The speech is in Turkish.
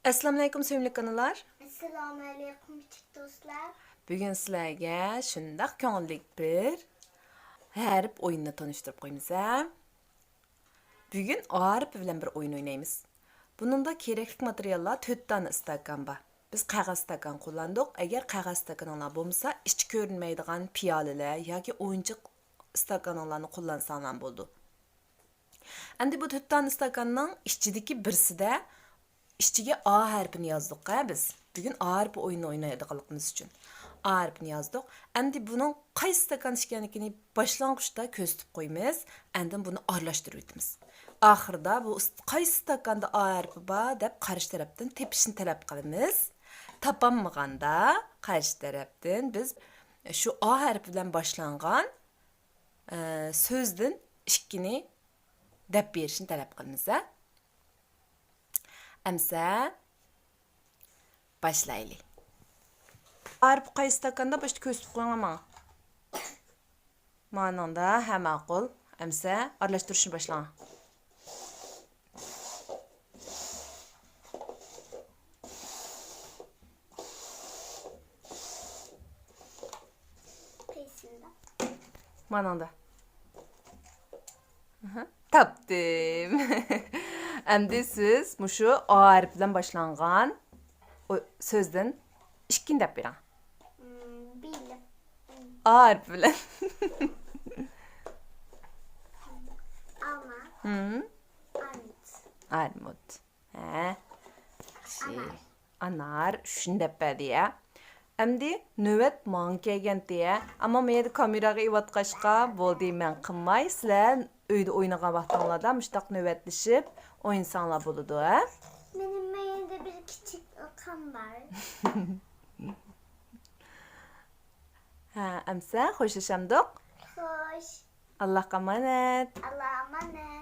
Assalomu alaykum sevimli kanalar. Assalomu alaykum küçük dostlar. Bugun sizlarga shundoq ko'ngilli bir harf o'yinini tanishtirib qo'yamiz. Bugun harf bilan bir o'yin o'ynaymiz. Buningda kerakli materiallar 4 dona stakan bor. Biz qog'oz stakan qo'llandik. Agar qog'oz stakanlar bo'lmasa, ichi ko'rinmaydigan piyolalar yoki o'yinchiq stakanlarni qo'llansanglar bo'ldi. Endi bu 4 dona stakanning ichidagi birsida İşçiге A harfini yazdık biz. Bugün A harfi oyunu oynayacağımız için. A harfini yazdık. Endi bunun qaysi stakan ekanligini başlangıçta köstüp koymayız. Endi bunu aralashtirib o'tamiz. Ahırda bu qaysi stakanda A harfi bor deb qarshi tarafdan tepishni talab qilamiz. Topolmaganda qarshi tarafdan biz şu A harfi bilan boshlangan so'zdan ikkini deb berishni talab qilamiz. Əmsə, başlayalım. Harf qaysi stakanda başta köstüb qoyun ama. Mananda hə ma'qul. Əmsə, aralashtirishni başlayın. Mananda. Tapdım. Endi siz muşu A harfi bilan boshlangan so'zdan ikkin deb bering. Bildim. A harfi bilan. Alma. Armut. Armut. Anar. Shuni deb berdi. Endi növbet manga kelgan diye. Ama men kameraga ivatqashqa bo'ldi men qilmay. Sizlar uyda o'ynagan vaqtinglarda mushtaq növbetlashib o'yinsanlar bo'ladi. Benim evde bir küçük okan var. Amsa, xo'shlashamdiq. Hoş. Allohga emanet. Allah'a emanet.